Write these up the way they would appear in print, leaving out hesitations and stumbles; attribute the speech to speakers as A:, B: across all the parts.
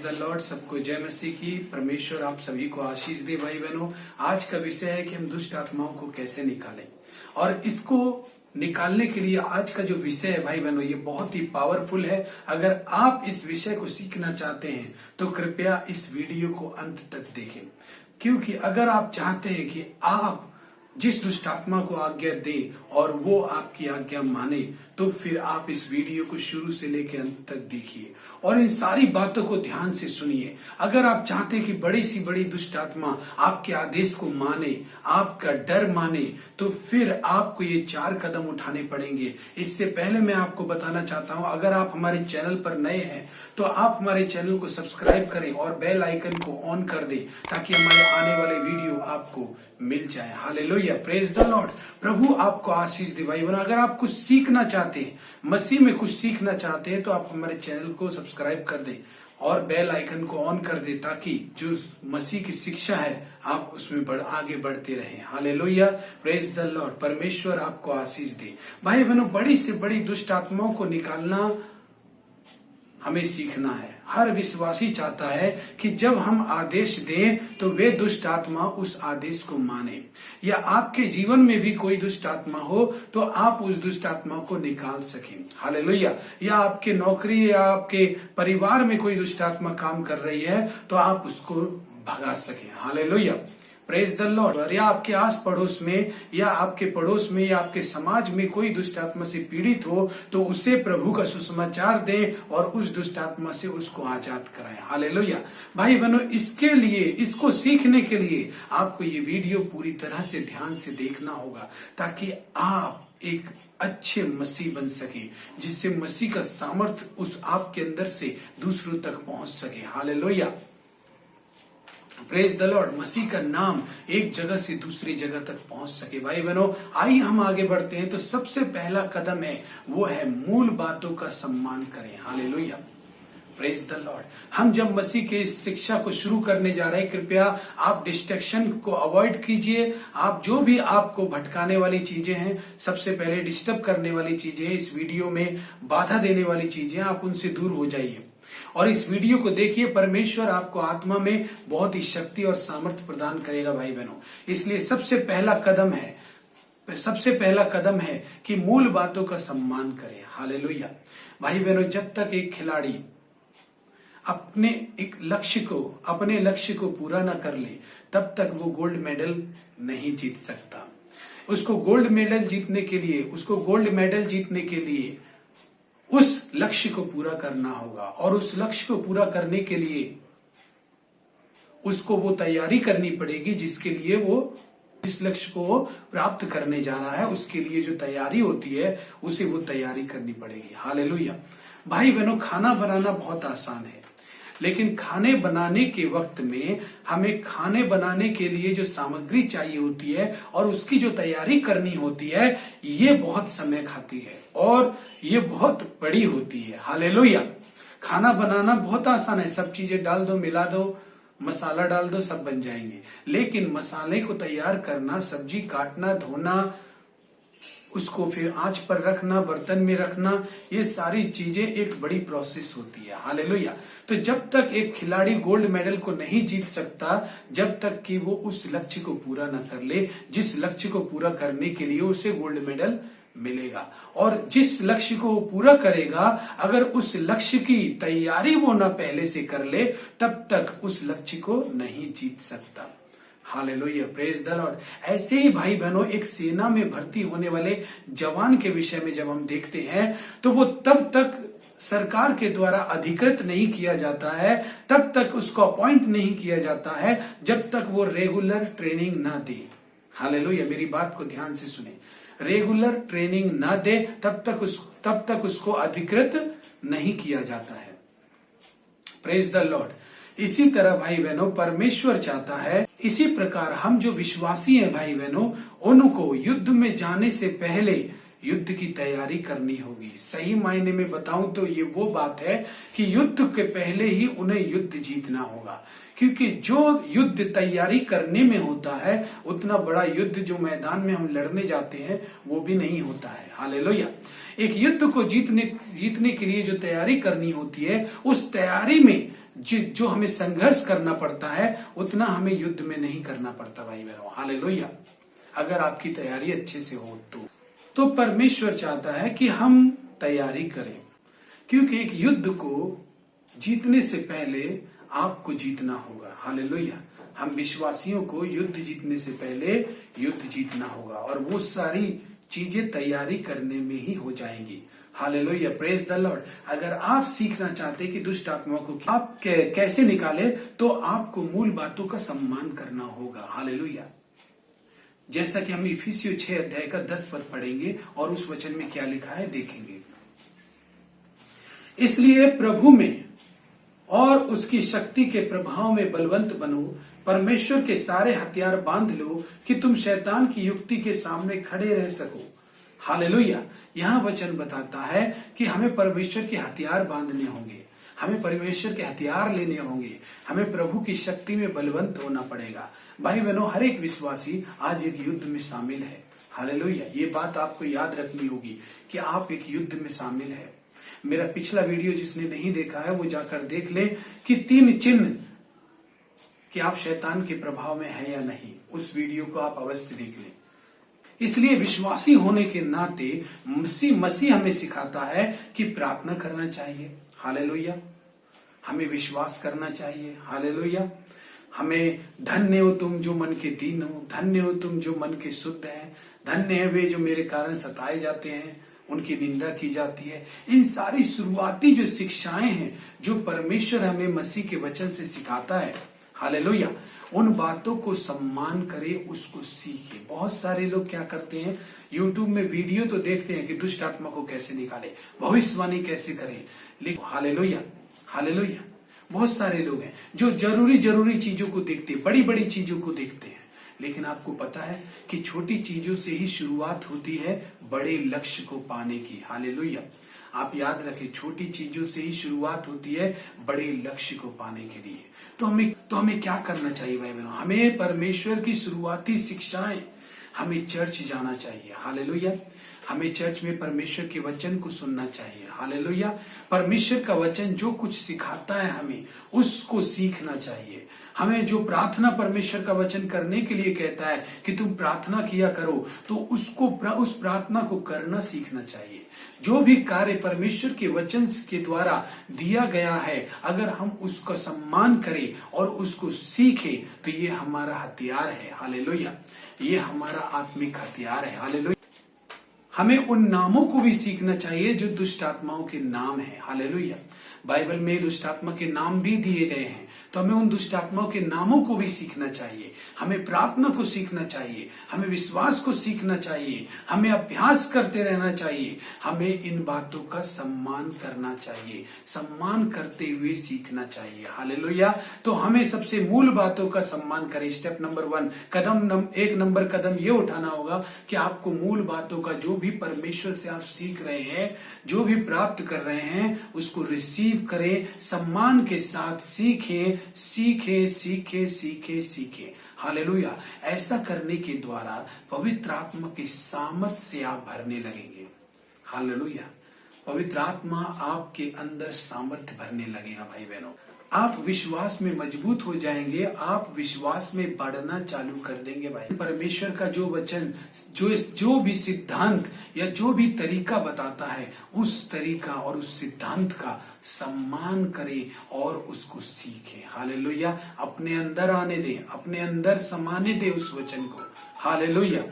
A: The Lord. सबको जय मसीह की। परमेश्वर आप सभी को आशीष दे। भाई बहनों, आज का विषय है कि हम दुष्ट आत्माओं को कैसे निकालें, और इसको निकालने के लिए आज का जो विषय है भाई बहनों, ये बहुत ही पावरफुल है। अगर आप इस विषय को सीखना चाहते हैं तो कृपया इस वीडियो को अंत तक देखें, क्योंकि अगर आप चाहते हैं कि आप जिस दुष्ट आत्मा को आज्ञा दे और वो आपकी आज्ञा माने, तो फिर आप इस वीडियो को शुरू से लेकर अंत तक देखिए और इन सारी बातों को ध्यान से सुनिए। अगर आप चाहते हैं कि बड़ी सी बड़ी दुष्ट आत्मा आपके आदेश को माने, आपका डर माने, तो फिर आपको ये 4 कदम उठाने पड़ेंगे। इससे पहले मैं आपको बताना चाहता हूं, अगर आप हमारे चैनल पर नए हैं तो आप हमारे चैनल को सब्सक्राइब करें और बेल आइकन को ऑन कर दें, ताकि हमारे आने वाले वीडियो आपको मिल जाए। Hallelujah, praise the Lord. प्रभु आपको आशीष दे। भाई बहनों, अगर आप कुछ सीखना चाहते हैं, मसीह में कुछ सीखना चाहते हैं, तो आप हमारे चैनल को सब्सक्राइब कर दें और बेल आइकन को ऑन कर दें, ताकि जो मसीह की शिक्षा है आप उसमें आगे बढ़ते रहें। Hallelujah, praise the Lord. परमेश्वर आपको आशीष दे। भाई बहनों, बड़ी से बड़ी दुष्ट आत्माओं को निकालना हमें सीखना है। हर विश्वासी चाहता है कि जब हम आदेश दें तो वे दुष्ट आत्मा उस आदेश को माने, या आपके जीवन में भी कोई दुष्ट आत्मा हो तो आप उस दुष्ट आत्मा को निकाल सकें। हालेलुया। या आपके नौकरी या आपके परिवार में कोई दुष्ट आत्मा काम कर रही है तो आप उसको भगा सकें। Hallelujah, praise the Lord. या आपके आस पड़ोस में या आपके पड़ोस में या आपके समाज में कोई दुष्ट आत्मा से पीड़ित हो तो उसे प्रभु का सुसमाचार दें और उस दुष्ट आत्मा से उसको आजाद कराएं। हालेलुया। भाई बहनों, इसके लिए, इसको सीखने के लिए आपको ये वीडियो पूरी तरह से ध्यान से देखना होगा, ताकि आप एक अच्छे मसीह बन सके, जिससे मसीह का सामर्थ्य उस आपके अंदर से दूसरों तक पहुंच सके। Hallelujah, praise the Lord. मसीह का नाम एक जगह से दूसरी जगह तक पहुंच सके। भाई बहनों, आइए हम आगे बढ़ते हैं। तो सबसे पहला कदम है, वो है मूल बातों का सम्मान करें। Hallelujah, praise the Lord. हम जब मसीह के इस शिक्षा को शुरू करने जा रहे हैं, कृपया आप डिस्ट्रैक्शन को अवॉइड कीजिए। आप जो भी आपको भटकाने वाली चीजें हैं, सबसे पहले डिस्टर्ब करने वाली चीजें, इस वीडियो में बाधा देने वाली चीजें, आप उनसे दूर हो जाइए और इस वीडियो को देखिए। परमेश्वर आपको आत्मा में बहुत ही शक्ति और सामर्थ्य प्रदान करेगा। भाई बहनों, इसलिए सबसे पहला कदम है कि मूल बातों का सम्मान करें। हालेलुया। भाई बहनों, जब तक एक खिलाड़ी अपने लक्ष्य को पूरा ना कर ले, तब तक वो गोल्ड मेडल नहीं जीत सकता। उसको गोल्ड मेडल जीतने के लिए उस लक्ष्य को पूरा करना होगा, और उस लक्ष्य को पूरा करने के लिए उसको वो तैयारी करनी पड़ेगी, जिसके लिए वो जिस लक्ष्य को प्राप्त करने जा रहा है, उसके लिए जो तैयारी होती है उसे वो तैयारी करनी पड़ेगी। हालेलुया। भाई बहनों, खाना बनाना बहुत आसान है, लेकिन खाने बनाने के वक्त में हमें खाने बनाने के लिए जो सामग्री चाहिए होती है और उसकी जो तैयारी करनी होती है, ये बहुत समय खाती है और ये बहुत बड़ी होती है। हालेलुया। खाना बनाना बहुत आसान है, सब चीजें डाल दो, मिला दो, मसाला डाल दो, सब बन जाएंगे। लेकिन मसाले को तैयार करना, सब्जी काटना, धोना, उसको फिर आंच पर रखना, बर्तन में रखना, ये सारी चीजें एक बड़ी प्रोसेस होती है। हालेलुया। तो जब तक एक खिलाड़ी गोल्ड मेडल को नहीं जीत सकता, जब तक कि वो उस लक्ष्य को पूरा न कर ले, जिस लक्ष्य को पूरा करने के लिए उसे गोल्ड मेडल मिलेगा। और जिस लक्ष्य को वो पूरा करेगा, अगर उस लक्ष्य की तैयारी वो न पहले से कर ले, तब तक उस लक्ष्य को नहीं जीत सकता। Hallelujah, praise the Lord. ऐसे ही भाई बहनों, एक सेना में भर्ती होने वाले जवान के विषय में जब हम देखते हैं, तो वो तब तक सरकार के द्वारा अधिकृत नहीं किया जाता है, तब तक उसको अपॉइंट नहीं किया जाता है, जब तक वो रेगुलर ट्रेनिंग ना दे। हालेलुया, मेरी बात को ध्यान से सुने। रेगुलर ट्रेनिंग ना दे तब तक उसको अधिकृत नहीं किया जाता है। Praise the Lord. इसी तरह भाई बहनों, परमेश्वर चाहता है, इसी प्रकार हम जो विश्वासी हैं भाई बहनों, उनको युद्ध में जाने से पहले युद्ध की तैयारी करनी होगी। सही मायने में बताऊं तो ये वो बात है कि युद्ध के पहले ही उन्हें युद्ध जीतना होगा, क्योंकि जो युद्ध तैयारी करने में होता है, उतना बड़ा युद्ध जो मैदान में हम लड़ने जाते हैं वो भी नहीं होता है। हालेलुया। एक युद्ध को जीतने के लिए जो तैयारी करनी होती है, उस तैयारी में जो हमें संघर्ष करना पड़ता है उतना हमें युद्ध में नहीं करना पड़ता भाई बहनों। हालेलुया। अगर आपकी तैयारी अच्छे से हो तो परमेश्वर चाहता है कि हम तैयारी करें, क्योंकि एक युद्ध को जीतने से पहले आपको जीतना होगा। हालेलुया। हम विश्वासियों को युद्ध जीतने से पहले युद्ध जीतना होगा, और वो सारी चीजें तैयारी करने में ही हो जाएंगी। Hallelujah, praise the Lord. अगर आप सीखना चाहते हैं कि दुष्ट आत्मा को आप कैसे निकाले, तो आपको मूल बातों का सम्मान करना होगा। हालेलुया। जैसा कि हम इफिसियों 6 अध्याय का 10 पद पढ़ेंगे और उस वचन में क्या लिखा है देखेंगे। इसलिए प्रभु में और उसकी शक्ति के प्रभाव में बलवंत बनो, परमेश्वर के सारे हथियार बांध लो कि तुम शैतान की युक्ति के सामने खड़े रह सको। हालेलुया। यहाँ वचन बताता है कि हमें परमेश्वर के हथियार बांधने होंगे, हमें परमेश्वर के हथियार लेने होंगे, हमें प्रभु की शक्ति में बलवंत होना पड़ेगा। भाई बहनों, हर एक विश्वासी आज एक युद्ध में शामिल है। हालेलुया। ये बात आपको याद रखनी होगी कि आप एक युद्ध में शामिल है। मेरा पिछला वीडियो जिसने नहीं देखा है वो जाकर देख ले कि 3 चिन्ह कि आप शैतान के प्रभाव में है या नहीं। उस वीडियो को आप अवश्य देख लें। इसलिए विश्वासी होने के नाते मसीह हमें सिखाता है कि प्रार्थना करना चाहिए। हालेलुया। हमें विश्वास करना चाहिए। हालेलुया। हमें धन्य हो तुम जो मन के दीन हो, धन्य हो तुम जो मन के शुद्ध हैं, धन्य है वे जो मेरे कारण सताए जाते हैं, उनकी निंदा की जाती है। इन सारी शुरुआती जो शिक्षाएं हैं जो परमेश्वर हमें मसीह के वचन से सिखाता है, हालेलुया, उन बातों को सम्मान करे, उसको सीखे। बहुत सारे लोग क्या करते हैं, यूट्यूब में वीडियो तो देखते हैं कि दुष्ट आत्मा को कैसे निकाले, भविष्यवाणी कैसे करें, लेकिन हालेलुया हालेलुया, बहुत सारे लोग हैं जो जरूरी चीजों को देखते हैं, बड़ी चीजों को देखते हैं। लेकिन आपको पता है कि छोटी चीजों से ही शुरुआत होती है बड़े लक्ष्य को पाने की। हालेलुया। आप याद रखें, छोटी चीजों से ही शुरुआत होती है बड़े लक्ष्य को पाने के लिए। तो हमें क्या करना चाहिए भाई बहनों? हमें परमेश्वर की शुरुआती शिक्षाएं, हमें चर्च जाना चाहिए। हालेलुया। हमें चर्च में परमेश्वर के वचन को सुनना चाहिए। हालेलुया। परमेश्वर का वचन जो कुछ सिखाता है हमें उसको सीखना चाहिए। हमें जो प्रार्थना परमेश्वर का वचन करने के लिए कहता है कि तुम प्रार्थना किया करो, तो उस प्रार्थना को करना सीखना चाहिए। जो भी कार्य परमेश्वर के वचन के द्वारा दिया गया है, अगर हम उसका सम्मान करें और उसको सीखें, तो ये हमारा हथियार है। हालेलुया। ये हमारा आत्मिक हथियार है। हालेलुया। हमें उन नामों को भी सीखना चाहिए जो दुष्ट आत्माओं के नाम है। हालेलुया। बाइबल में दुष्ट आत्मा के नाम भी दिए गए हैं, तो हमें उन दुष्ट आत्माओं के नामों को भी सीखना चाहिए। हमें प्रार्थना को सीखना चाहिए, हमें विश्वास को सीखना चाहिए, हमें अभ्यास करते रहना चाहिए। हमें इन बातों का सम्मान करना चाहिए, सम्मान करते हुए सीखना चाहिए। हालेलुया। तो हमें सबसे मूल बातों का सम्मान करें। स्टेप नंबर 1, एक नंबर कदम ये उठाना होगा कि आपको मूल बातों का, जो भी परमेश्वर से आप सीख रहे हैं, जो भी प्राप्त कर रहे हैं, उसको रिसीव करें, सम्मान के साथ सीखें, सीखे सीखे सीखे सीखे। हालेलुया। ऐसा करने के द्वारा पवित्र आत्मा की सामर्थ से आप भरने लगेंगे। हालेलुया। पवित्र आत्मा आपके अंदर सामर्थ्य भरने लगेगा। भाई बहनों, आप विश्वास में मजबूत हो जाएंगे, आप विश्वास में बढ़ना चालू कर देंगे। भाई, परमेश्वर का जो वचन, जो भी सिद्धांत या जो भी तरीका बताता है, उस तरीका और उस सिद्धांत का सम्मान करें और उसको सीखें। हालेलुया। अपने अंदर आने दें, अपने अंदर समाने दें उस वचन को। हालेलुया।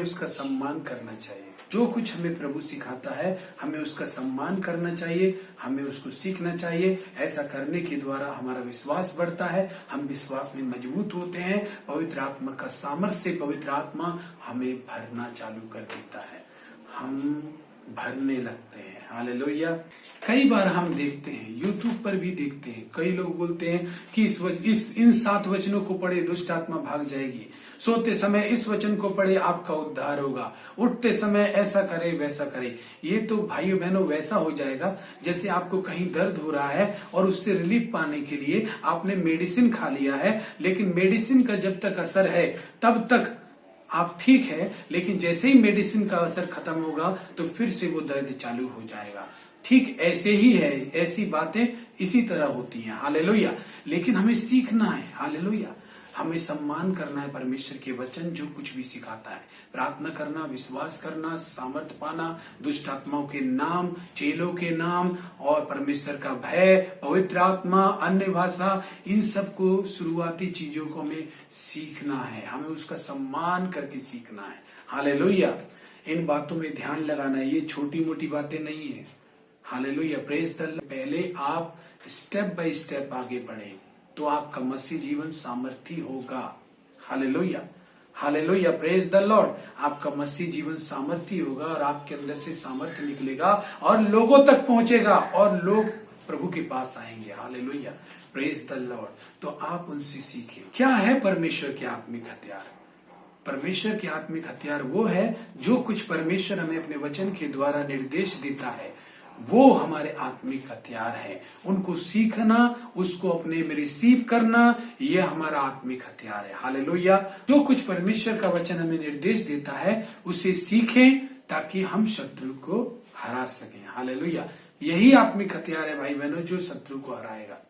A: उसका सम्मान करना चाहिए। जो कुछ हमें प्रभु सिखाता है, हमें उसका सम्मान करना चाहिए, हमें उसको सीखना चाहिए। ऐसा करने के द्वारा हमारा विश्वास बढ़ता है, हम विश्वास में मजबूत होते हैं। पवित्र आत्मा का सामर्थ्य से पवित्र आत्मा हमें भरना चालू कर देता है, हम भरने लगते हैं। हालेलुया। कई बार हम देखते हैं, यूट्यूब पर भी देखते हैं, कई लोग बोलते हैं कि इन 7 वचनों को पढ़े दुष्ट आत्मा भाग जाएगी, सोते समय इस वचन को पढ़े आपका उद्धार होगा, उठते समय ऐसा करे वैसा करे। ये तो भाइयों बहनों वैसा हो जाएगा जैसे आपको कहीं दर्द हो रहा है और उससे रिलीफ पाने के लिए आपने मेडिसिन खा लिया है, लेकिन मेडिसिन का जब तक असर है तब तक आप ठीक है, लेकिन जैसे ही मेडिसिन का असर खत्म होगा तो फिर से वो दर्द चालू हो जाएगा। ठीक ऐसे ही है, ऐसी बातें इसी तरह होती हैं। हालेलुया। लेकिन हमें सीखना है। हालेलुया। हमें सम्मान करना है परमेश्वर के वचन जो कुछ भी सिखाता है। प्रार्थना करना, विश्वास करना, सामर्थ पाना, दुष्ट आत्माओं के नाम, चेलों के नाम और परमेश्वर का भय, पवित्र आत्मा, अन्य भाषा, इन सब को शुरुआती चीजों को हमें सीखना है। हमें उसका सम्मान करके सीखना है। हालेलुया। इन बातों में ध्यान लगाना है। ये छोटी मोटी बातें नहीं है। हालेलुया। Praise the Lord. पहले आप स्टेप बाय स्टेप आगे बढ़े तो आपका मसीह जीवन सामर्थी होगा। Hallelujah. Hallelujah. Praise the Lord. आपका मसीह जीवन सामर्थी होगा और आपके अंदर से सामर्थ्य निकलेगा और लोगों तक पहुंचेगा और लोग प्रभु के पास आएंगे। हालेलुया। Praise the Lord. तो आप उनसे सीखें। क्या है परमेश्वर के आत्मिक हथियार? परमेश्वर के आत्मिक हथियार वो है जो कुछ परमेश्वर हमें अपने वचन के द्वारा निर्देश देता है, वो हमारे आत्मिक हथियार है। उनको सीखना, उसको अपने में रिसीव करना, ये हमारा आत्मिक हथियार है। हालेलुया। जो कुछ परमेश्वर का वचन हमें निर्देश देता है उसे सीखें ताकि हम शत्रु को हरा सकें। हालेलुया। यही आत्मिक हथियार है भाई बहनों जो शत्रु को हराएगा।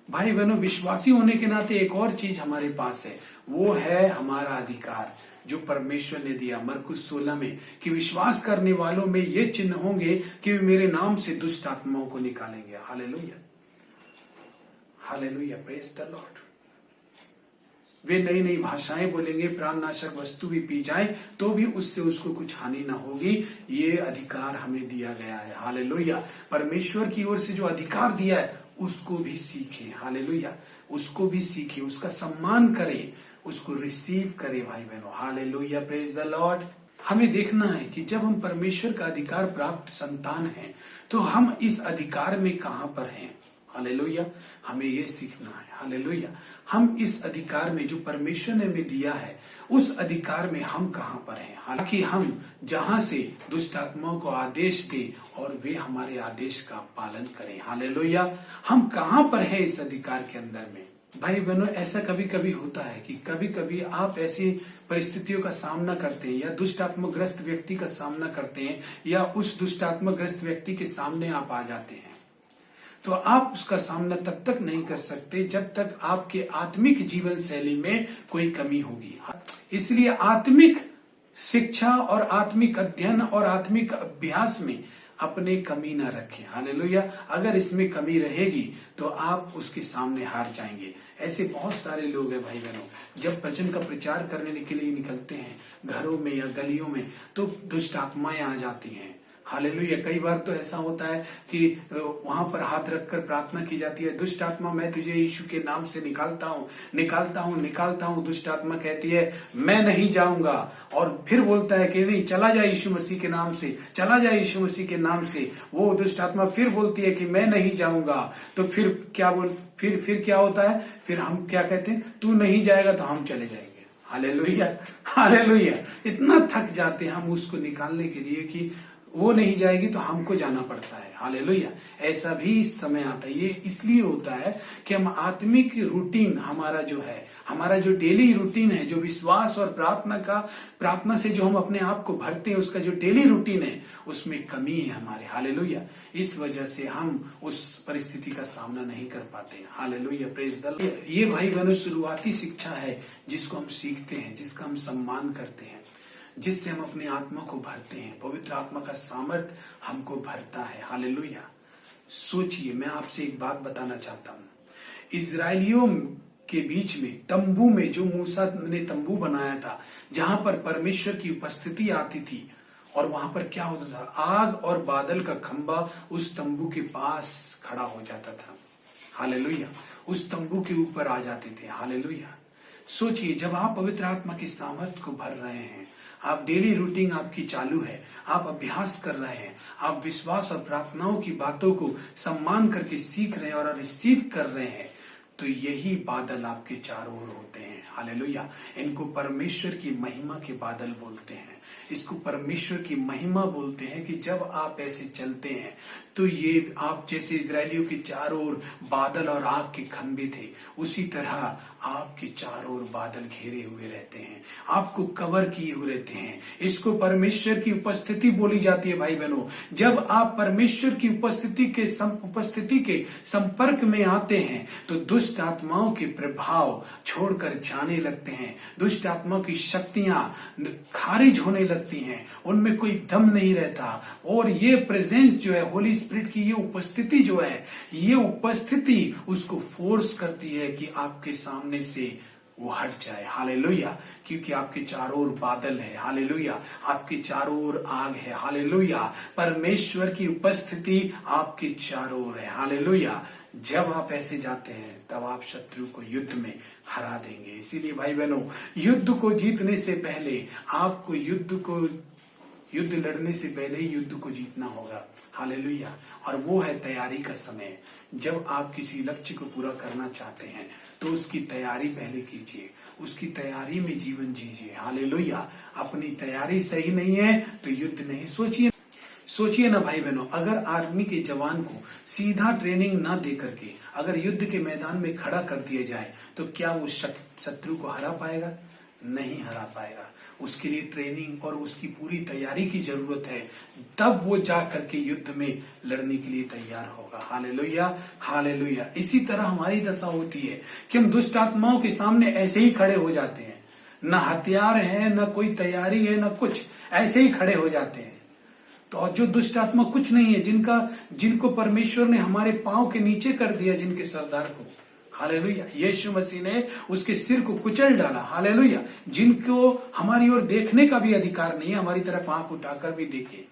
A: भाई बहनों, विश्वासी होने के नाते एक और चीज हमारे पास है, वो है हमारा अधिकार जो परमेश्वर ने दिया मरकुस 16 में कि विश्वास करने वालों में ये चिन्ह होंगे कि वे मेरे नाम से दुष्ट आत्माओं को निकालेंगे। Hallelujah. Hallelujah. Praise the Lord. वे नई नई भाषाएं बोलेंगे, प्राणनाशक वस्तु भी पी जाए तो भी उससे उसको कुछ हानि ना होगी। ये अधिकार हमें दिया गया है। हालेलुया। परमेश्वर की ओर से जो अधिकार दिया है उसको भी सीखें। हालेलुया। उसको भी सीखें, उसका सम्मान करें, उसको रिसीव करें भाई बहनों। हालेलुया। Praise the Lord. हमें देखना है कि जब हम परमेश्वर का अधिकार प्राप्त संतान हैं तो हम इस अधिकार में कहां पर हैं। हालेलुया। हमें ये सीखना है। हालेलुया। हम इस अधिकार में जो परमेश्वर ने हमें दिया है उस अधिकार में हम कहां पर हैं, हालांकि हम जहां से दुष्ट आत्माओं को आदेश दे और वे हमारे आदेश का पालन करें। हालेलुया। हम कहां पर हैं इस अधिकार के अंदर में। भाई बहनों, ऐसा कभी कभी होता है कि कभी कभी आप ऐसी परिस्थितियों का सामना करते हैं या दुष्ट आत्मग्रस्त व्यक्ति का सामना करते हैं या उस दुष्ट आत्मग्रस्त व्यक्ति के सामने आप आ जाते हैं, तो आप उसका सामना तब तक नहीं कर सकते जब तक आपके आत्मिक जीवन शैली में कोई कमी होगी। इसलिए आत्मिक शिक्षा और आत्मिक अध्ययन और आत्मिक अभ्यास में अपने कमी ना रखें। हालेलुया। अगर इसमें कमी रहेगी तो आप उसके सामने हार जाएंगे। ऐसे बहुत सारे लोग हैं भाई बहनों, जब वचन का प्रचार करने के लिए निकलते हैं घरों में या गलियों में तो दुष्ट आत्माएं आ जाती हैं। हालेलुया। कई बार तो ऐसा होता है कि वहां पर हाथ रखकर प्रार्थना की जाती है, दुष्ट आत्मा मैं तुझे यीशु के नाम से निकालता हूँ, निकालता हूँ, निकालता हूँ। दुष्ट आत्मा कहती है मैं नहीं जाऊंगा और फिर बोलता है कि नहीं, चला जाए यीशु मसीह के नाम से, चला जाए यीशु मसीह के नाम से। वो दुष्ट आत्मा फिर बोलती है कि मैं नहीं जाऊंगा। तो फिर क्या होता है, फिर हम क्या कहते हैं, तू नहीं जाएगा तो हम चले जाएंगे। हालेलुया। हालेलुया। इतना थक जाते हैं हम उसको निकालने के लिए कि वो नहीं जाएगी तो हमको जाना पड़ता है। हालेलुया। ऐसा भी समय आता है। ये इसलिए होता है कि हम आत्मिक रूटीन हमारा जो डेली रूटीन है, जो विश्वास और प्रार्थना से जो हम अपने आप को भरते हैं, उसका जो डेली रूटीन है उसमें कमी है हमारे। हालेलुया। इस वजह से हम उस परिस्थिति का सामना नहीं कर पाते। हालेलुया। Praise the Lord. ये भाई बहनों शुरुआती शिक्षा है जिसको हम सीखते हैं, जिसका हम सम्मान करते हैं, जिससे हम अपने आत्मा को भरते हैं। पवित्र आत्मा का सामर्थ हमको भरता है। हालेलुया। सोचिए, मैं आपसे एक बात बताना चाहता हूं। इजरायलियों के बीच में तंबू में जो मूसा ने तंबू बनाया था, जहां पर परमेश्वर की उपस्थिति आती थी, और वहां पर क्या होता था, आग और बादल का खंबा उस तंबू के पास खड़ा हो जाता था। हालेलुया। उस तंबू के ऊपर आ जाते थे। हालेलुया। सोचिए, जब आप पवित्र आत्मा की सामर्थ को भर रहे हैं, आप डेली रूटीन आपकी चालू है, आप अभ्यास कर रहे हैं, आप विश्वास और प्रार्थनाओं की बातों को सम्मान करके सीख रहे हैं और रिसीव कर रहे हैं, तो यही बादल आपके चारों ओर होते हैं। हालेलुया। इनको परमेश्वर की महिमा के बादल बोलते हैं। इसको परमेश्वर की महिमा बोलते हैं कि जब आप ऐसे चलते हैं तो ये आप जैसे इजरायलियों के चारों ओर बादल और आग के खंभे थे, उसी तरह आपके चारों ओर बादल घेरे हुए रहते हैं, आपको कवर किए हुए रहते हैं। इसको परमेश्वर की उपस्थिति बोली जाती है भाई बहनों। जब आप परमेश्वर की उपस्थिति के संपर्क में आते हैं तो दुष्ट आत्माओं के प्रभाव छोड़कर जाने लगते हैं, दुष्ट आत्माओं की शक्तियां खारिज होने लगती हैं, उनमें कोई दम नहीं रहता। और ये प्रेजेंस जो है, होली स्पिरिट की ये उपस्थिति जो है, ये उपस्थिति उसको फोर्स करती है कि आपके सामने से वो हट जाए। हालेलुया। क्योंकि आपके चारों ओर बादल है। हालेलुया। आपके चारों ओर आग है। हालेलुया। परमेश्वर की उपस्थिति आपके चारों ओर है। हालेलुया। जब आप ऐसे जाते हैं तब आप शत्रु को युद्ध में हरा देंगे। इसीलिए भाई बहनों, युद्ध को जीतने से पहले आपको युद्ध लड़ने से पहले ही युद्ध को जीतना होगा। हालेलुया। और वो है तैयारी का समय। जब आप किसी लक्ष्य को पूरा करना चाहते हैं तो उसकी तैयारी पहले कीजिए, उसकी तैयारी में जीवन जीजिए। हालेलुया। अपनी तैयारी सही नहीं है तो युद्ध नहीं। सोचिए ना भाई बहनों, अगर आर्मी के जवान को सीधा ट्रेनिंग ना दे करके अगर युद्ध के मैदान में खड़ा कर दिया जाए तो क्या वो शत्रु को हरा पाएगा? नहीं हरा पाएगा। उसके लिए ट्रेनिंग और उसकी पूरी तैयारी की जरूरत है, तब वो जा करके युद्ध में लड़ने के लिए तैयार होगा। हालेलुया। हालेलुया। इसी तरह हमारी दशा होती है कि हम दुष्ट आत्माओं के सामने ऐसे ही खड़े हो जाते हैं, न हथियार है, न कोई तैयारी है, न कुछ, ऐसे ही खड़े हो जाते हैं। तो और जो दुष्ट आत्मा कुछ नहीं है, जिनको परमेश्वर ने हमारे पांव के नीचे कर दिया, जिनके सरदार को, हालेलुया, यीशु मसीह ने उसके सिर को कुचल डाला। हालेलुया। जिनको हमारी ओर देखने का भी अधिकार नहीं है, हमारी तरफ आंख उठाकर भी देखे,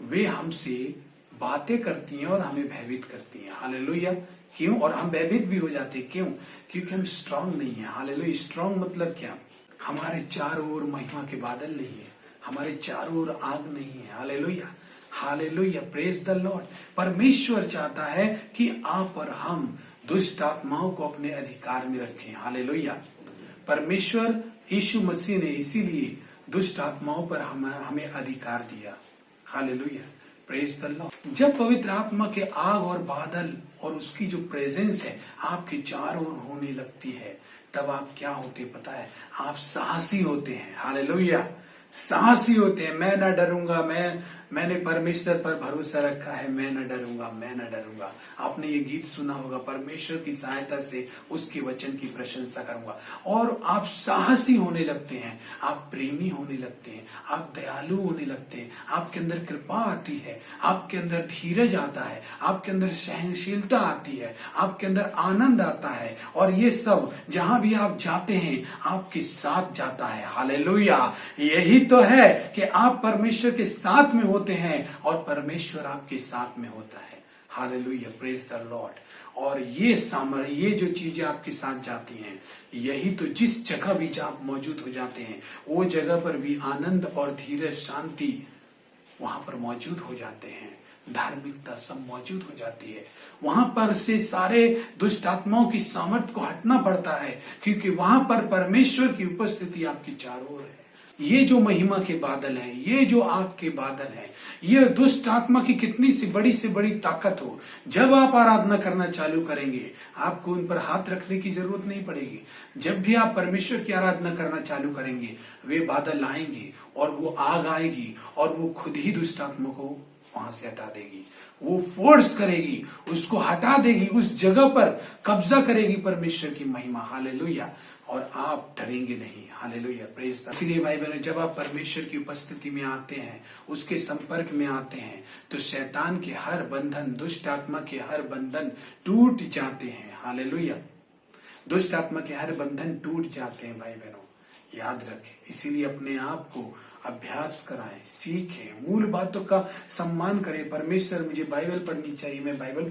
A: वे हमसे बातें करती हैं और हमें भयभीत करती हैं। हालेलुया। क्यों? और हम भयभीत भी हो जाते हैं। क्यों? क्योंकि हम स्ट्रांग नहीं है। हालेलुया। स्ट्रांग मतलब क्या? हमारे चारों ओर महिमा के बादल नहीं है, हमारे चारों ओर आग नहीं है। Hallelujah. Hallelujah. Praise the Lord. परमेश्वर चाहता है कि आप और हम दुष्ट आत्माओं को अपने अधिकार में रखें। हालेलुया। परमेश्वर यीशु मसीह ने इसीलिए दुष्ट आत्माओं पर हमें अधिकार दिया। हालेलुया। Praise the Lord. जब पवित्र आत्मा के आग और बादल और उसकी जो प्रेजेंस है आपके चारों ओर होने लगती है, तब आप क्या होते पता है? आप साहसी होते हैं। हालेलुया। साहसी होते हैं। मैं न डरूंगा, मैंने परमेश्वर पर भरोसा रखा है, मैं न डरूंगा, मैं न डरूंगा। आपने ये गीत सुना होगा, परमेश्वर की सहायता से उसके वचन की प्रशंसा करूंगा। और आप साहसी होने लगते हैं, आप प्रेमी होने लगते हैं, आप दयालु होने लगते हैं, आपके अंदर कृपा आती है, आपके अंदर धीरज आता है, आपके अंदर सहनशीलता आती है, आपके अंदर आनंद आता है। और ये सब जहां भी आप जाते हैं आपके साथ जाता है। हालेलुया। यही तो है कि आप परमेश्वर के साथ में होते हैं और परमेश्वर आपके साथ में होता है। हालेलुया। Praise the Lord. और ये जो चीजें आपके साथ जाती हैं, यही तो जिस जगह भी आप मौजूद हो जाते हैं, वो जगह पर भी आनंद और धीरज, शांति वहां पर मौजूद हो जाते हैं, धार्मिकता सब मौजूद हो जाती है। वहां पर से सारे दुष्ट आत्माओं की सामर्थ को हटना पड़ता है, क्योंकि वहां पर परमेश्वर की उपस्थिति आपकी चारों ओर है। ये जो महिमा के बादल हैं, ये जो आग के बादल हैं, ये दुष्ट आत्मा की कितनी से बड़ी ताकत हो। जब आप आराधना करना चालू करेंगे आपको उन पर हाथ रखने की जरूरत नहीं पड़ेगी। जब भी आप परमेश्वर की आराधना करना चालू करेंगे, वे बादल आएंगे और वो आग आएगी और वो खुद ही दुष्ट आत्मा को वहां से हटा देगी। वो फोर्स करेगी, उसको हटा देगी, उस जगह पर कब्जा करेगी परमेश्वर की महिमा। हालेलुया। और आप डरेंगे नहीं। हालेलुया। Praise the. इसीलिए भाई बहनों, जब आप परमेश्वर की उपस्थिति में आते हैं, उसके संपर्क में आते हैं, तो शैतान के हर बंधन, दुष्ट आत्मा के हर बंधन टूट जाते हैं। हालेलुया। दुष्ट आत्मा के हर बंधन टूट जाते हैं भाई बहनों, याद रखें। इसीलिए अपने आप को अभ्यास कराएं, सीखें, मूल बातों का सम्मान करें। परमेश्वर, मुझे बाइबल पढ़नी चाहिए, मैं बाइबल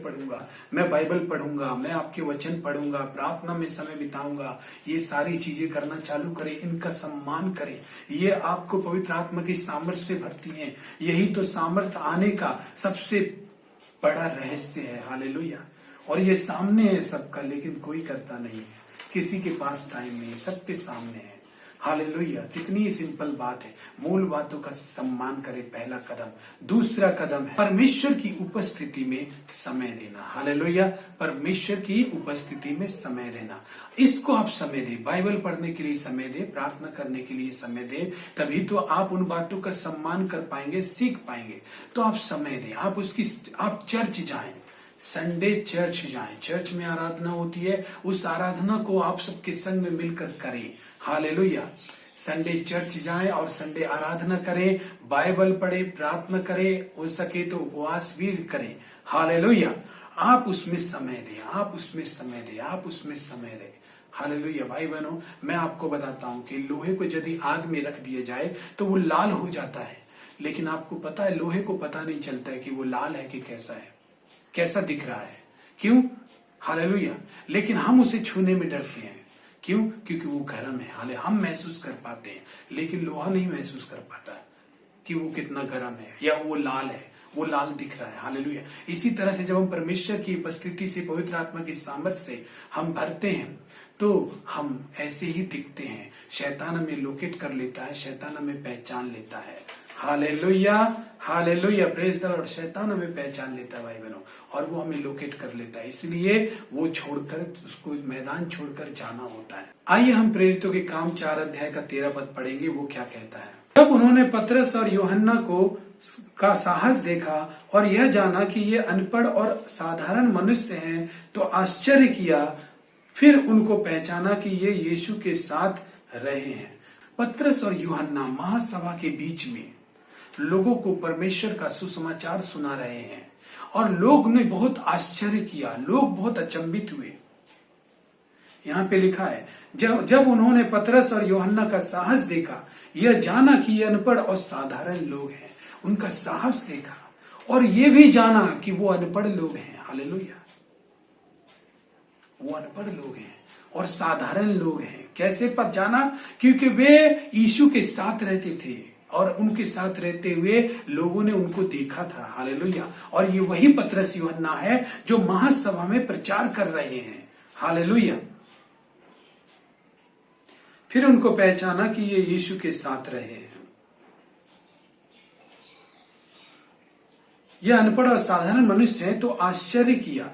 A: पढ़ूंगा, मैं आपके वचन पढ़ूंगा, प्रार्थना में समय बिताऊंगा। ये सारी चीजें करना चालू करें, इनका सम्मान करें। ये आपको पवित्र आत्मा की सामर्थ्य से भरती हैं। यही तो सामर्थ्य आने का सबसे बड़ा रहस्य है। हालेलुया। और ये सामने है सबका, लेकिन कोई करता नहीं है, किसी के पास टाइम नहीं है, सबके सामने है। हालेलुया, कितनी सिंपल बात है। मूल बातों का सम्मान करें, पहला कदम। दूसरा कदम है परमेश्वर की उपस्थिति में समय देना। हालेलुया, परमेश्वर की उपस्थिति में समय देना। इसको आप समय दें, बाइबल पढ़ने के लिए समय दें, प्रार्थना करने के लिए समय दें, तभी तो आप उन बातों का सम्मान कर पाएंगे, सीख पाएंगे। तो आप समय दें, आप चर्च जाएं, संडे चर्च जाएं, चर्च में आराधना होती है, उस आराधना को आप सबके संग में मिलकर करें। हालेलुया, संडे चर्च जाएं और संडे आराधना करें, बाइबल पढ़े, प्रार्थना करें, हो सके तो उपवास भी करें। हालेलुया, आप उसमें समय दें, आप उसमें समय दें, आप उसमें समय दें। हालेलुया। भाई बहनों, मैं आपको बताता हूं कि लोहे को यदि आग में रख दिया जाए तो वो लाल हो जाता है, लेकिन आपको पता है लोहे को पता नहीं चलता है कि वो लाल है कि कैसा है, कैसा दिख रहा है। क्यों? हालेलुया। लेकिन हम उसे छूने में डरते हैं। क्यों? क्योंकि वो गर्म है। हाले हम महसूस कर पाते हैं, लेकिन लोहा नहीं महसूस कर पाता कि वो कितना गर्म है या वो लाल है, वो लाल दिख रहा है। हालेलुया। इसी तरह से जब हम परमेश्वर की उपस्थिति से, पवित्र आत्मा की सामर्थ से हम भरते हैं तो हम ऐसे ही दिखते हैं। शैतान हमें लोकेट कर लेता है, शैतान हमें पहचान लेता है। Hallelujah, hallelujah, praise the Lord. शैतान हमें पहचान लेता है भाई बहनों, और वो हमें लोकेट कर लेता है, इसलिए वो छोड़कर, उसको मैदान छोड़कर जाना होता है। आइए हम प्रेरितों के काम 4 अध्याय का 13 पद पढ़ेंगे, वो क्या कहता है। जब उन्होंने पतरस और यूहन्ना का साहस देखा और यह जाना कि ये अनपढ़ और साधारण मनुष्य हैं तो आश्चर्य किया। फिर उनको पहचाना कि ये यीशु के साथ रहे हैं। पतरस और यूहन्ना महासभा के बीच में लोगों को परमेश्वर का सुसमाचार सुना रहे हैं और लोग ने बहुत आश्चर्य किया, लोग बहुत अचंभित हुए। यहां पे लिखा है, जब उन्होंने पतरस और यूहन्ना का साहस देखा, यह जाना कि ये अनपढ़ और साधारण लोग हैं। उनका साहस देखा और ये भी जाना कि वो अनपढ़ लोग हैं। हालेलुया, वो अनपढ़ लोग हैं और साधारण लोग हैं। कैसे पता जाना? क्योंकि वे यीशु के साथ रहते थे और उनके साथ रहते हुए लोगों ने उनको देखा था। हालेलुया। और ये वही पतरस यूहन्ना है जो महासभा में प्रचार कर रहे हैं। हालेलुया। फिर उनको पहचाना कि ये यीशु के साथ रहे हैं। यह अनपढ़ और साधारण मनुष्य है तो आश्चर्य किया।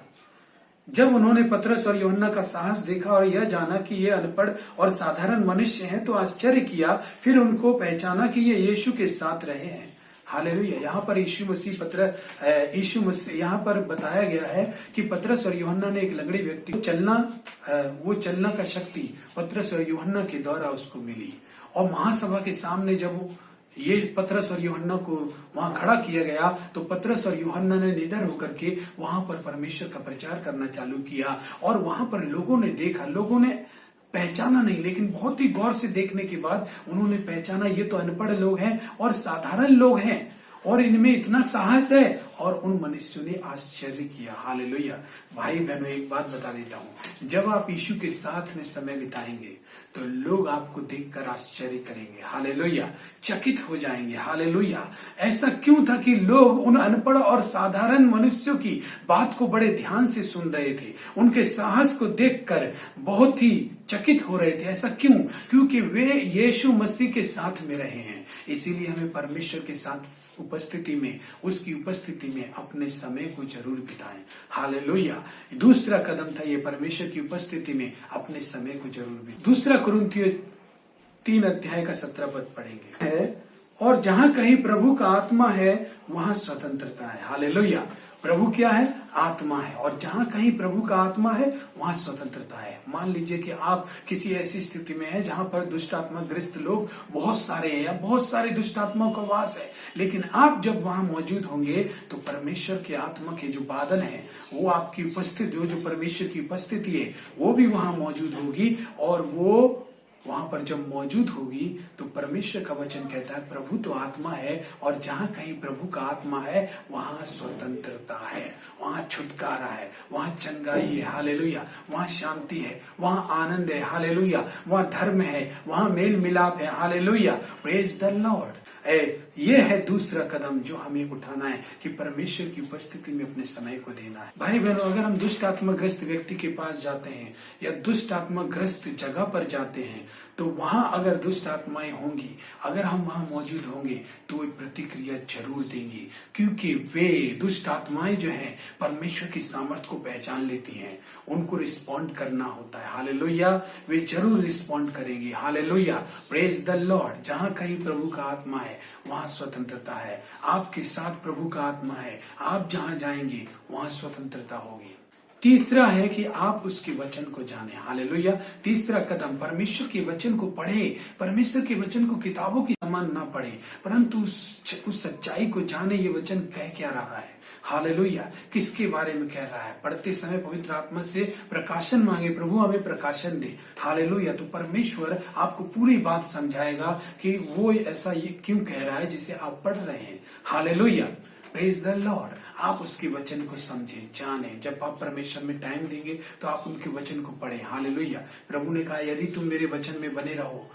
A: जब उन्होंने पतरस और यूहन्ना का साहस देखा और यह जाना कि ये अनपढ़ और साधारण मनुष्य हैं तो आश्चर्य किया। फिर उनको पहचाना कि ये यीशु के साथ रहे हैं। हालेलुया। यहाँ पर यीशु मसीह यहाँ पर बताया गया है कि पतरस और यूहन्ना ने एक लंगड़े व्यक्ति को वो चलना का शक्ति पतरस और यूहन्ना के द्वारा उसको मिली। और महासभा के सामने जब ये पतरस और यूहन्ना को वहां खड़ा किया गया तो पतरस और यूहन्ना ने निडर होकर के वहां पर परमेश्वर का प्रचार करना चालू किया। और वहां पर लोगों ने देखा, लोगों ने पहचाना नहीं, लेकिन बहुत ही गौर से देखने के बाद उन्होंने पहचाना ये तो अनपढ़ लोग हैं और साधारण लोग हैं और इनमें इतना साहस है। और उन मनुष्यों ने आश्चर्य किया। हालेलुया। भाई बहनों, एक बात बता देता हूं, जब आप यीशु के साथ में समय बिताएंगे तो लोग आपको देखकर आश्चर्य करेंगे। हालेलुया, चकित हो जाएंगे। हालेलुया। ऐसा क्यों था कि लोग उन अनपढ़ और साधारण मनुष्यों की बात को बड़े ध्यान से सुन रहे थे, उनके साहस को देखकर बहुत ही चकित हो रहे थे। ऐसा क्यों? क्योंकि वे यीशु मसीह के साथ में रहे हैं। इसीलिए हमें परमेश्वर के साथ उपस्थिति में, उसकी उपस्थिति में अपने समय को जरूर बिताएं। हालेलुया। दूसरा कदम था ये, परमेश्वर की उपस्थिति में अपने समय को जरूर बिताएं। दूसरा कुरिन्थियों 3 अध्याय का 17 पद पढ़ेंगे है, और जहां कहीं प्रभु का आत्मा है वहां स्वतंत्रता है। हालेलुया। प्रभु क्या है? आत्मा है, और जहां कहीं प्रभु का आत्मा है वहां स्वतंत्रता है। मान लीजिए कि आप किसी ऐसी स्थिति में हैं जहां पर दुष्ट आत्मा ग्रस्त लोग बहुत सारे हैं या बहुत सारे दुष्ट आत्माओं का वास है, लेकिन आप जब वहां मौजूद होंगे तो परमेश्वर के आत्मा के जो बादल हैं वो आपकी उपस्थिति, जो परमेश्वर की उपस्थिति है वो भी वहां मौजूद होगी। और वो वहां पर जब मौजूद होगी तो परमेश्वर का वचन कहता है प्रभु तो आत्मा है, और जहां कहीं प्रभु का आत्मा है वहां स्वतंत्रता है, वहां छुटकारा है, वहां चंगाई है। हालेलुया। वहां शांति है, वहां आनंद है। हालेलुया। वहां धर्म है, वहां मेल मिलाप है। हालेलुया। Praise the Lord. ये है दूसरा कदम जो हमें उठाना है कि परमेश्वर की उपस्थिति में अपने समय को देना है। भाई बहनों, अगर हम दुष्ट आत्माग्रस्त व्यक्ति के पास जाते हैं या दुष्ट आत्माग्रस्त जगह पर जाते हैं तो वहां अगर दुष्ट आत्माएं होंगी, अगर हम वहां मौजूद होंगे तो वे प्रतिक्रिया जरूर देंगी, क्योंकि वे दुष्ट आत्माएं जो हैं परमेश्वर की सामर्थ को पहचान लेती हैं। उनको रिस्पॉन्ड करना होता है। हालेलुया, वे जरूर रिस्पॉन्ड करेंगे। Hallelujah, praise the Lord. जहां कहीं प्रभु का आत्मा है वहां स्वतंत्रता है। आपके साथ प्रभु का आत्मा है, आप जहां जाएंगे वहां स्वतंत्रता होगी। तीसरा है कि आप उसके वचन को जाने। हालेलुया, तीसरा कदम परमेश्वर के वचन को पढ़े। परमेश्वर के वचन को किताबों की समान ना पढ़े, परंतु उस सच्चाई को जाने। ये वचन कह क्या रहा है? हालेलुया, किसके बारे में कह रहा है? पढ़ते समय पवित्र आत्मा से प्रकाशन मांगे, प्रभु हमें प्रकाशन दे। हालेलुया, तो परमेश्वर आपको पूरी बात समझाएगा कि वो ऐसा ये क्यों कह रहा है जिसे आप पढ़ रहे हैं। Hallelujah, praise the Lord. आप उसके वचन को समझे, जाने। जब आप परमेश्वर में टाइम देंगे तो आप उनके वचन को पढ़े। हालेलुया, प्रभु ने कहा यदि तुम मेरे वचन में बने रहो,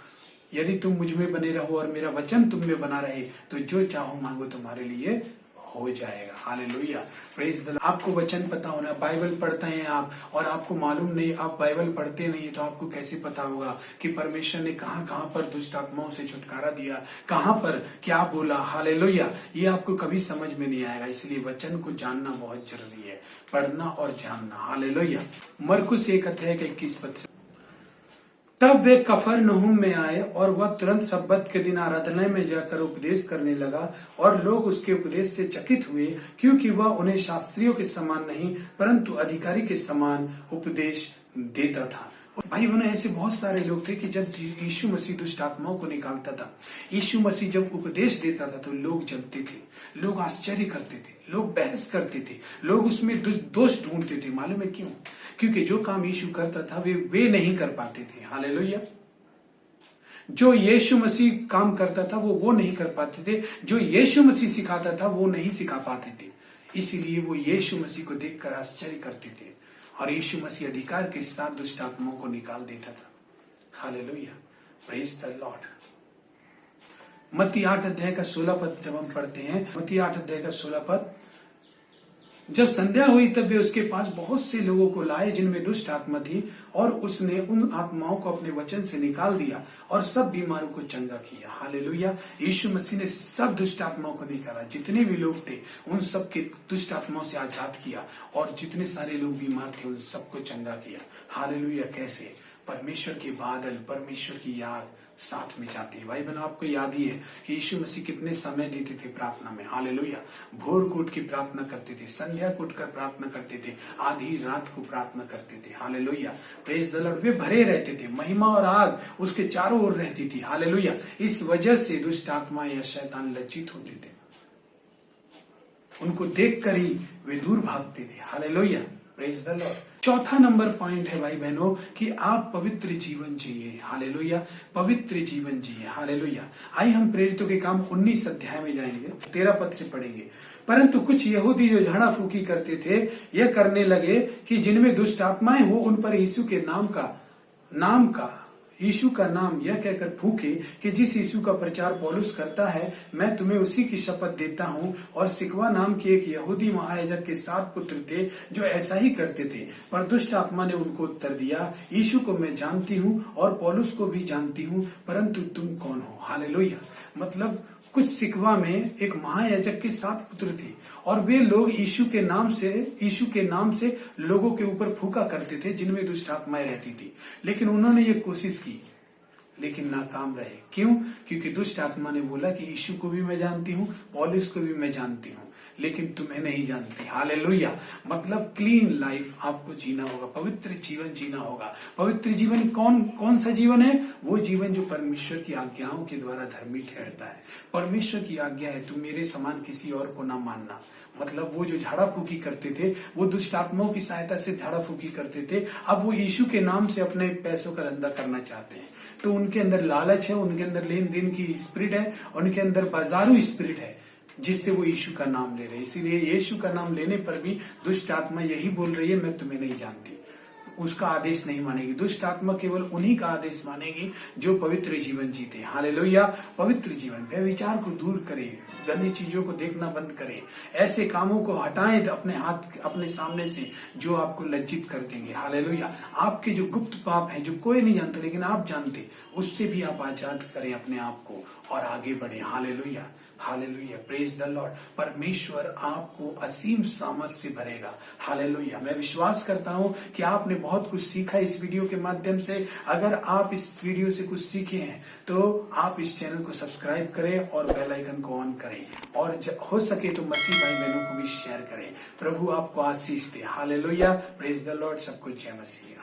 A: यदि तुम मुझ में बने रहो और मेरा वचन तुम में बना रहे तो जो चाहो मांगो तुम्हारे लिए हो जाएगा। Hallelujah, praise the Lord. आपको वचन पता होना। बाइबल पढ़ते हैं आप और आपको मालूम नहीं, आप बाइबल पढ़ते नहीं तो आपको कैसे पता होगा कि परमेश्वर ने कहां कहां पर दुष्ट आत्माओं से छुटकारा दिया, कहां पर क्या बोला। हालेलुया, ये आपको कभी समझ में नहीं आएगा। इसलिए वचन को जानना बहुत जरूरी है, पढ़ना और जानना। हालेलुया, मरकुस 1:21 से। तब वे कफरनहूम में आए और वह तुरंत सब्बत के दिन आराधनालय में जाकर उपदेश करने लगा और लोग उसके उपदेश से चकित हुए, क्योंकि वह उन्हें शास्त्रियों के समान नहीं परंतु अधिकारी के समान उपदेश देता था। भाई बहनों, ऐसे बहुत सारे लोग थे कि जब यीशु मसीह दुष्ट आत्माओं को निकालता था, यीशु मसीह जब उपदेश देता था तो लोग जलते थे, लोग आश्चर्य करते थे, लोग बहस करते थे, लोग उसमें दोष ढूंढते थे। मालूम है क्यों? क्योंकि जो काम यीशु करता था वे नहीं कर पाते थे। हालेलुया, जो यीशु मसीह काम करता था वो नहीं कर पाते थे, जो यीशु मसीह सिखाता था वो नहीं सिखा पाते थे। इसीलिए वो यीशु मसीह को देखकर आश्चर्य करते थे और यीशु मसीह अधिकार के साथ दुष्ट आत्माओं को निकाल देता था। Hallelujah, praise the Lord. मत्ती 8:16 जब हम पढ़ते हैं, मत्ती 8:16, जब संध्या हुई तब वे उसके पास बहुत से लोगों को लाए जिनमें दुष्ट आत्मा थी, और उसने उन आत्माओं को अपने वचन से निकाल दिया और सब बीमारों को चंगा किया। हालेलुया, यीशु मसीह ने सब दुष्ट आत्माओं को निकाला। जितने भी लोग थे उन सब के दुष्ट आत्माओं से आजाद किया और जितने सारे लोग बीमार थे उन सबको चंगा किया। हालेलुया, कैसे? परमेश्वर के बादल, परमेश्वर की याद साथ में जाती है। भाई बहनों, आपको याद ही है कि यीशु मसीह कितने समय देते थे प्रार्थना में। हालेलुया, भोर को उठ के प्रार्थना करते थे, संध्या को उठकर प्रार्थना करते थे, आधी रात को प्रार्थना करते थे। Hallelujah, praise the Lord. वे भरे रहते थे, महिमा और आग उसके चारों ओर रहती थी। हालेलुया, इस वजह से दुष्ट आत्मा या शैतान लज्जित होते थे, उनको देखकर ही वे दूर भागते थे। Hallelujah, praise the Lord. चौथा नंबर पॉइंट है भाई बहनों कि आप पवित्र जीवन जिए। हालेलुया, पवित्र जीवन जिए। हालेलुया। आइए हम प्रेरितों के काम 19 अध्याय में जाएंगे, 13 पद से पढ़ेंगे। परंतु कुछ यहूदी जो झाड़ा फूकी करते थे यह करने लगे कि जिनमें दुष्ट आत्माएं हो उन पर यीशु के नाम का यीशु का नाम यह कहकर फूके कि जिस यीशु का प्रचार पौलुस करता है मैं तुम्हें उसी की शपथ देता हूँ। और सिकवा नाम के एक यहूदी महायाजक के 7 पुत्र थे जो ऐसा ही करते थे। पर दुष्ट आत्मा ने उनको उत्तर दिया, यीशु को मैं जानती हूँ और पौलुस को भी जानती हूँ, परंतु तुम कौन हो? हालेलुया। मतलब कुछ सिकवा में एक महायाजक के 7 पुत्र थे और वे लोग यीशु के नाम से लोगों के ऊपर फूका करते थे जिनमें दुष्ट आत्माएं रहती थी। लेकिन उन्होंने ये कोशिश की लेकिन नाकाम रहे। क्यों? क्योंकि दुष्ट आत्मा ने बोला कि यीशु को भी मैं जानती हूँ, पौलुस को भी मैं जानती हूँ, लेकिन तुम्हें नहीं जानती। हालेलुया। मतलब क्लीन लाइफ आपको जीना होगा, पवित्र जीवन जीना होगा। पवित्र जीवन कौन सा जीवन है? वो जीवन जो परमेश्वर की आज्ञाओं के द्वारा धर्मी ठहरता है। परमेश्वर की आज्ञा है तुम मेरे समान किसी और को ना मानना। मतलब वो जो झाड़ा फूकी करते थे वो दुष्ट आत्माओं की सहायता से झाड़ा फूकी करते थे। अब वो यीशु के नाम से अपने पैसों का धंधा करना चाहते हैं, तो उनके अंदर लालच है, उनके अंदर लेन देन की स्पिरिट है, उनके अंदर बाजारू स्पिरिट है जिससे वो यीशु का नाम ले रहे हैं। इसीलिए यीशु का नाम लेने पर भी दुष्ट आत्मा यही बोल रही है मैं तुम्हें नहीं जानती। उसका आदेश नहीं मानेगी। दुष्ट आत्मा केवल उन्हीं का आदेश मानेगी जो पवित्र जीवन जीते। हालेलुया। पवित्र जीवन, व्यभिचार को दूर करें, गंदी चीजों को देखना बंद करें, ऐसे कामों को हटाएं अपने हाथ अपने सामने से जो आपको लज्जित कर देंगे। हालेलुया। आपके जो गुप्त पाप हैं, जो कोई नहीं जानता लेकिन आप जानते, उससे भी आप आजाद करें अपने आप को और आगे बढ़े। Hallelujah. Hallelujah. Praise the Lord. परमेश्वर आपको असीम सामर्थ से भरेगा। हालेलुया। मैं विश्वास करता हूं कि आपने बहुत कुछ सीखा इस वीडियो के माध्यम से। अगर आप इस वीडियो से कुछ सीखे हैं तो आप इस चैनल को सब्सक्राइब करें और बेल आइकन को ऑन करें, और हो सके तो मसीह भाई बहनों को भी शेयर करें। प्रभु आपको आशीष दे। हालेलुया। Praise the Lord. सबको जय मसीह।